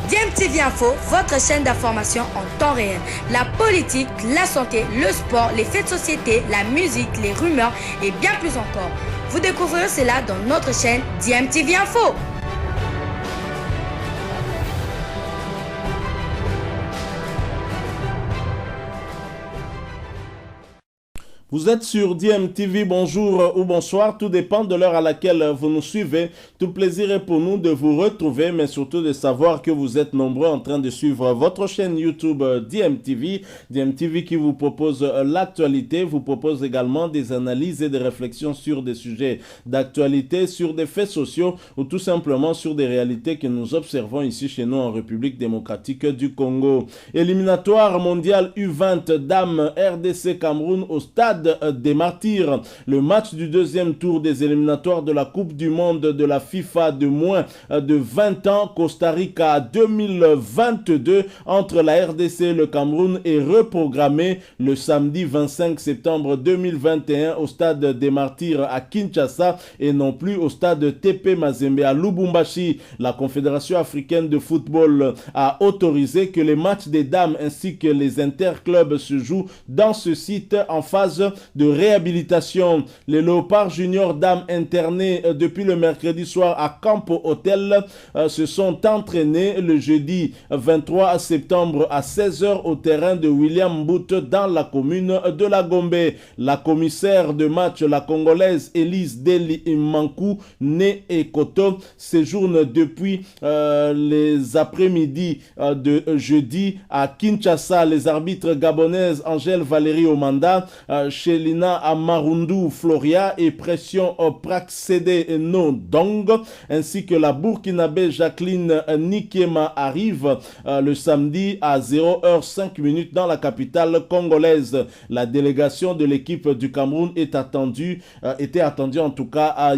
DMTV Info, votre chaîne d'information en temps réel. La politique, la santé, le sport, les faits de société, la musique, les rumeurs et bien plus encore. Vous découvrirez cela dans notre chaîne DMTV Info. Vous êtes sur DMTV, bonjour ou bonsoir, tout dépend de l'heure à laquelle vous nous suivez. Tout plaisir est pour nous de vous retrouver, mais surtout de savoir que vous êtes nombreux en train de suivre votre chaîne YouTube DMTV. DMTV qui vous propose l'actualité, vous propose également des analyses et des réflexions sur des sujets d'actualité, sur des faits sociaux ou tout simplement sur des réalités que nous observons ici chez nous en République démocratique du Congo. Éliminatoire mondial U20 Dames RDC Cameroun au stade des Martyrs. Le match du deuxième tour des éliminatoires de la Coupe du Monde de la FIFA de moins de 20 ans, Costa Rica 2022, entre la RDC et le Cameroun est reprogrammé le samedi 25 septembre 2021 au stade des Martyrs à Kinshasa et non plus au stade TP Mazembe à Lubumbashi. La Confédération africaine de football a autorisé que les matchs des dames ainsi que les interclubs se jouent dans ce site en phase de réhabilitation. Les Léopards Junior Dames internés depuis le mercredi soir à Campo Hotel se sont entraînés le jeudi 23 septembre à 16h au terrain de William Bout dans la commune de La Gombe. La commissaire de match, la Congolaise Elise Deli Mankou, née Ekoto, séjourne depuis les après-midi de jeudi à Kinshasa. Les arbitres gabonaises Angèle Valérie Omanda, Shelina Amarundu Floria et Pression Praxede No Dong, ainsi que la Burkinabé Jacqueline Nikema arrivent le samedi à 0h05 dans la capitale congolaise. La délégation de l'équipe du Cameroun était attendue en tout cas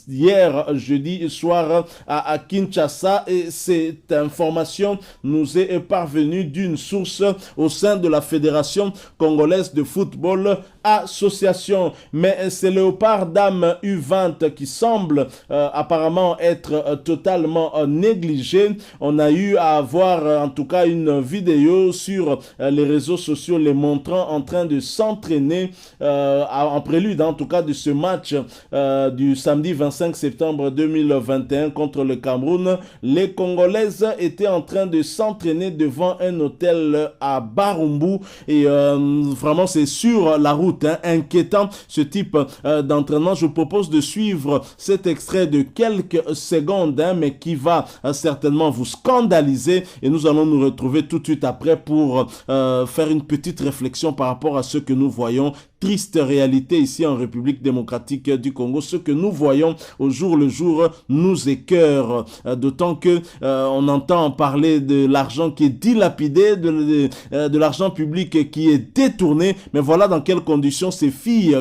hier jeudi soir à Kinshasa, et cette information nous est parvenue d'une source au sein de la Fédération congolaise de football association. Mais c'est Léopard Dame U20 qui semble apparemment être totalement négligé. On a eu à voir en tout cas une vidéo sur les réseaux sociaux les montrant en train de s'entraîner en prélude en tout cas de ce match du samedi 25 septembre 2021 contre le Cameroun. Les Congolaises étaient en train de s'entraîner devant un hôtel à Barumbu et vraiment c'est sur la route. Inquiétant ce type d'entraînement. Je vous propose de suivre cet extrait de quelques secondes, mais qui va certainement vous scandaliser, et nous allons nous retrouver tout de suite après pour faire une petite réflexion par rapport à ce que nous voyons. Triste réalité ici en République démocratique du Congo. Ce que nous voyons au jour le jour nous écœure, d'autant que on entend parler de l'argent qui est dilapidé, de l'argent public qui est détourné. Mais voilà dans quelles conditions ces filles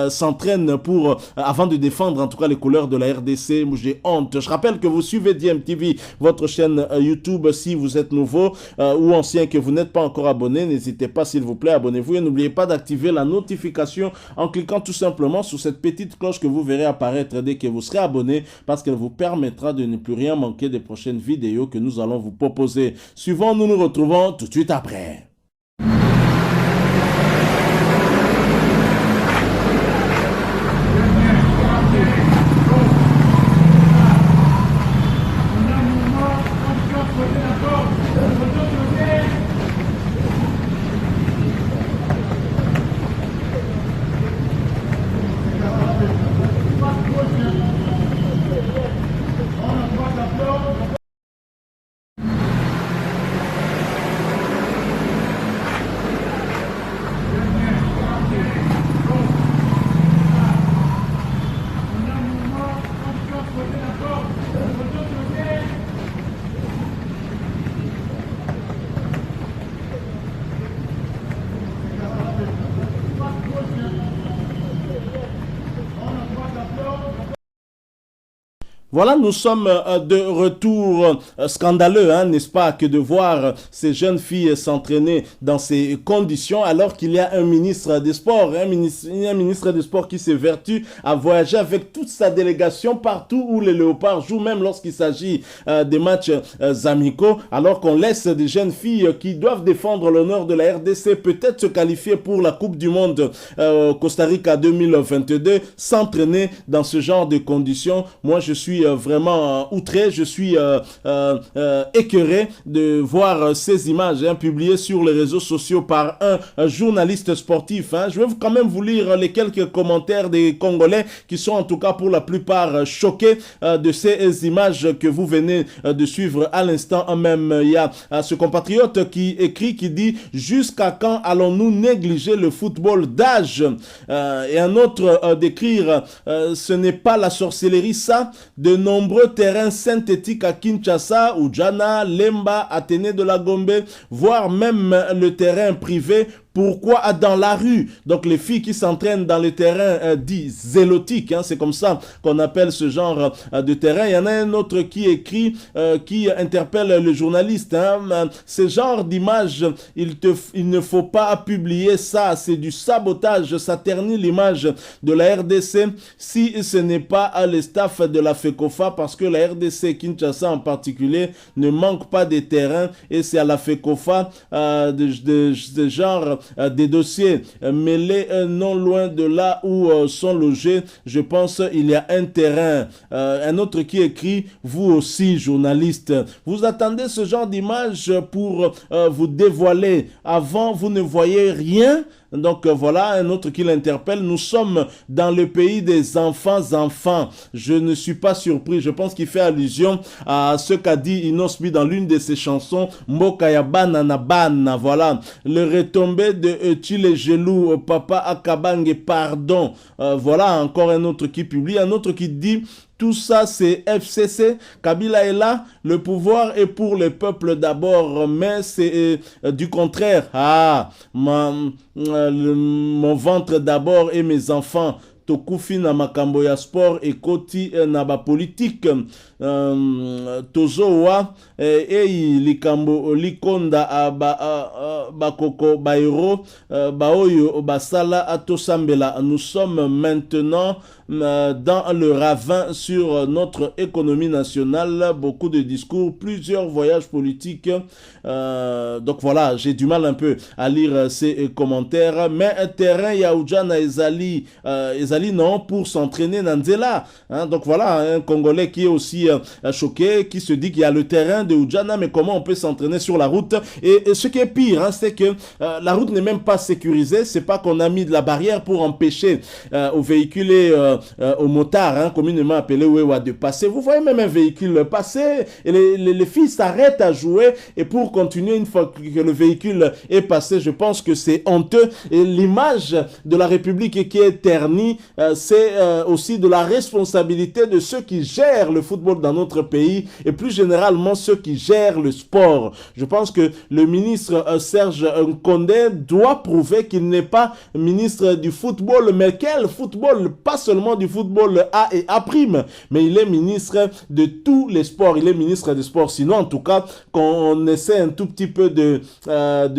s'entraînent pour avant de défendre en tout cas les couleurs de la RDC. J'ai honte. Je rappelle que vous suivez DMTV, votre chaîne YouTube. Si vous êtes nouveau ou ancien, que vous n'êtes pas encore abonné, n'hésitez pas s'il vous plaît, abonnez-vous et n'oubliez pas d'activer la notification en cliquant tout simplement sur cette petite cloche que vous verrez apparaître dès que vous serez abonné, parce qu'elle vous permettra de ne plus rien manquer des prochaines vidéos que nous allons vous proposer. Suivant, nous nous retrouvons tout de suite après. Voilà, nous sommes de retour. Scandaleux, hein, n'est-ce pas, que de voir ces jeunes filles s'entraîner dans ces conditions alors qu'il y a un ministre des Sports, un ministre des Sports qui s'évertue à voyager avec toute sa délégation partout où les Léopards jouent, même lorsqu'il s'agit des matchs amicaux, alors qu'on laisse des jeunes filles qui doivent défendre l'honneur de la RDC, peut-être se qualifier pour la Coupe du Monde Costa Rica 2022, s'entraîner dans ce genre de conditions. Moi, je suis vraiment outré, je suis écœuré de voir ces images publiées sur les réseaux sociaux par un journaliste sportif. Je vais quand même vous lire les quelques commentaires des Congolais qui sont en tout cas pour la plupart choqués de ces images que vous venez de suivre à l'instant même. Il y a ce compatriote qui écrit, qui dit « Jusqu'à quand allons-nous négliger le football d'âge ?» Et un autre d'écrire « Ce n'est pas la sorcellerie ça, de nombreux terrains synthétiques à Kinshasa, Ujana, Lemba, Athénée de la Gombe, voire même le terrain privé. Pourquoi dans la rue? Donc les filles qui s'entraînent dans les terrains dits zélotiques, c'est comme ça qu'on appelle ce genre de terrain. Il y en a un autre qui écrit, qui interpelle le journaliste. Ce genre d'image, il ne faut pas publier ça, c'est du sabotage, ça ternit l'image de la RDC si ce n'est pas le staff de la FECOFA, parce que la RDC Kinshasa en particulier ne manque pas de terrain et c'est à la FECOFA de genre des dossiers mêlés non loin de là où sont logés. Je pense il y a un terrain. Un autre qui écrit, vous aussi journaliste, vous attendez ce genre d'image pour vous dévoiler. Avant, vous ne voyez rien. Donc voilà, un autre qui l'interpelle. Nous sommes dans le pays des enfants. Je ne suis pas surpris. Je pense qu'il fait allusion à ce qu'a dit Inosbi dans l'une de ses chansons, Mboka Banana Bana. Voilà, le retombé de Chile Gelou, Papa Akabange, pardon. Voilà, encore un autre qui publie. Un autre qui dit... Tout ça, c'est FCC. Kabila est là. Le pouvoir est pour le peuple d'abord, mais c'est du contraire. Mon ventre d'abord et mes enfants. Tokufi na makambo ya sport et koti na ba politique tozowa likambo likonda bakoko bairo baoyo basala atosambela. Nous sommes maintenant dans le ravin sur notre économie nationale. Beaucoup de discours, plusieurs voyages politiques. Donc voilà, j'ai du mal un peu à lire ces commentaires. Mais un terrain Yaoudjana Ezali non, pour s'entraîner Nanzela. Donc voilà, un Congolais qui est aussi choqué, qui se dit qu'il y a le terrain de Oudjana, mais comment on peut s'entraîner sur la route? Et ce qui est pire, c'est que la route n'est même pas sécurisée. C'est pas qu'on a mis de la barrière pour empêcher aux véhicules et aux motards, communément appelés Wewa, de passer. Vous voyez même un véhicule passer et les filles s'arrêtent à jouer, et pour continuer une fois que le véhicule est passé, je pense que c'est honteux. Et l'image de la République qui est ternie, c'est aussi de la responsabilité de ceux qui gèrent le football dans notre pays et plus généralement ceux qui gèrent le sport. Je pense que le ministre Serge Condé doit prouver qu'il n'est pas ministre du football, mais quel football? Pas seulement du football A et A', mais il est ministre de tous les sports. Il est ministre des sports. Sinon, en tout cas, qu'on essaie un tout petit peu de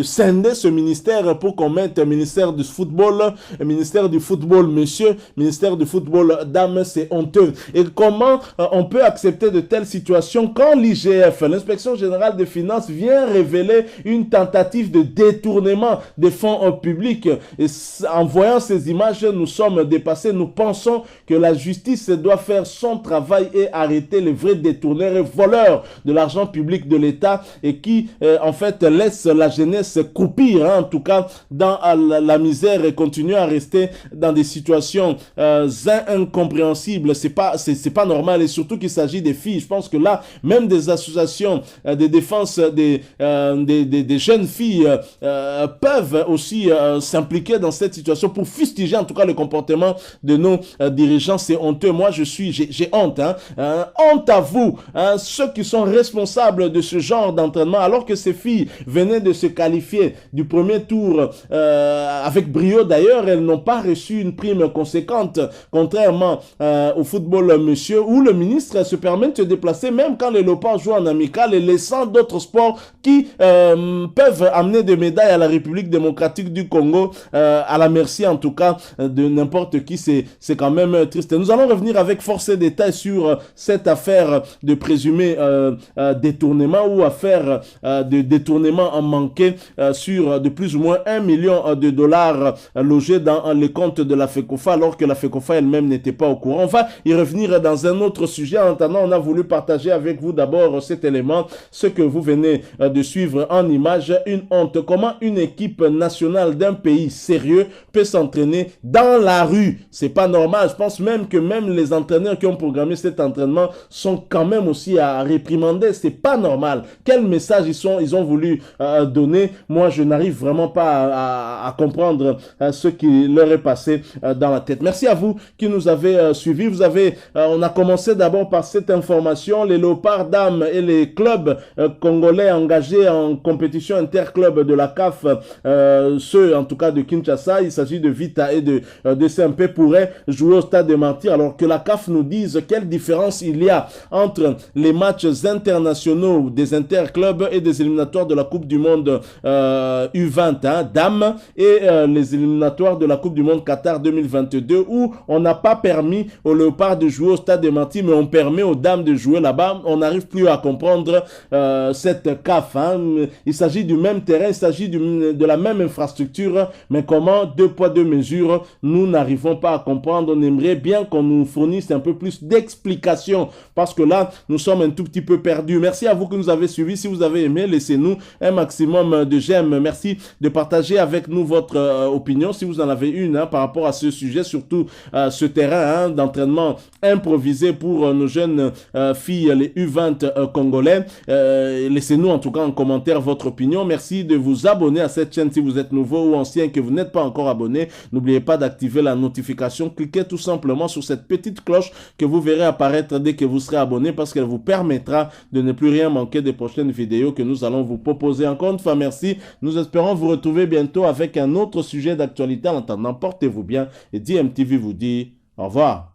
scinder ce ministère pour qu'on mette un ministère du football, un ministère du football monsieur, ministère du football dame, c'est honteux. Et comment on peut accepter de telles situations quand l'IGF, l'inspection générale des finances, vient révéler une tentative de détournement des fonds publics? Et en voyant ces images, nous sommes dépassés. Nous pensons que la justice doit faire son travail et arrêter les vrais détourneurs et voleurs de l'argent public de l'État, et qui en fait laissent la jeunesse croupir, en tout cas dans la misère, et continuer à rester dans des situations incompréhensibles. C'est pas normal, et surtout qu'il s'agit des filles. Je pense que là, même des associations de défense des jeunes filles peuvent aussi s'impliquer dans cette situation pour fustiger en tout cas le comportement de nos dirigeants. C'est honteux. Moi, j'ai honte. Honte à vous, ceux qui sont responsables de ce genre d'entraînement, alors que ces filles venaient de se qualifier du premier tour avec brio. D'ailleurs, elles n'ont pas reçu une prime conséquente, contrairement au football monsieur, où le ministre se permet de se déplacer même quand les Léopards jouent en amical et laissant d'autres sports qui peuvent amener des médailles à la République démocratique du Congo, à la merci en tout cas de n'importe qui. C'est quand même triste. Nous allons revenir avec force et détails sur cette affaire de présumé détournement ou affaire de détournement en manqué sur de plus ou moins 1 million de dollars logés dans les comptes de la FECOFA alors que la FECOFA elle-même n'était pas au courant. On va y revenir dans un autre sujet. En attendant, on a voulu partager avec vous d'abord cet élément, ce que vous venez de suivre en image. Une honte. Comment une équipe nationale d'un pays sérieux peut s'entraîner dans la rue? C'est pas normal. Je pense même que même les entraîneurs qui ont programmé cet entraînement sont quand même aussi à réprimander. C'est pas normal. Quel message ils ont voulu donner? Moi, je n'arrive vraiment pas à comprendre ce qui leur est passé dans la tête. Merci à vous qui nous avez suivis. On a commencé d'abord par cette information. Les Léopards dames et les clubs congolais engagés en compétition interclub de la CAF, ceux en tout cas de Kinshasa, il s'agit de Vita et de CMP, pourraient jouer au stade des Martyrs, alors que la CAF nous dise quelle différence il y a entre les matchs internationaux des interclubs et des éliminatoires de la Coupe du Monde U20 dames et les éliminatoires de la Coupe du Monde Qatar 2022 où on n'a pas permis aux Léopards de jouer au stade des Martyrs mais on permet aux dames de jouer là-bas. On n'arrive plus à comprendre cette CAF. Il s'agit du même terrain, il s'agit de la même infrastructure, mais comment deux poids deux mesures, nous n'arrivons pas à comprendre. On aimerait bien qu'on nous fournisse un peu plus d'explications parce que là, nous sommes un tout petit peu perdus. Merci à vous qui nous avez suivis. Si vous avez aimé, laissez-nous un maximum de j'aime. Merci de partager avec nous votre opinion si vous en avez une par rapport à ce sujet, surtout ce terrain d'entraînement improvisé pour nos jeunes filles, les U20 congolais. Laissez-nous en tout cas en commentaire votre opinion. Merci de vous abonner à cette chaîne si vous êtes nouveau ou ancien que vous n'êtes pas encore abonné. N'oubliez pas d'activer la notification. Cliquez tout simplement sur cette petite cloche que vous verrez apparaître dès que vous serez abonné parce qu'elle vous permettra de ne plus rien manquer des prochaines vidéos que nous allons vous proposer. Encore une fois, merci. Nous espérons vous retrouver bientôt avec un autre sujet d'actualité. En attendant, portez-vous bien et DMTV vous dit au revoir.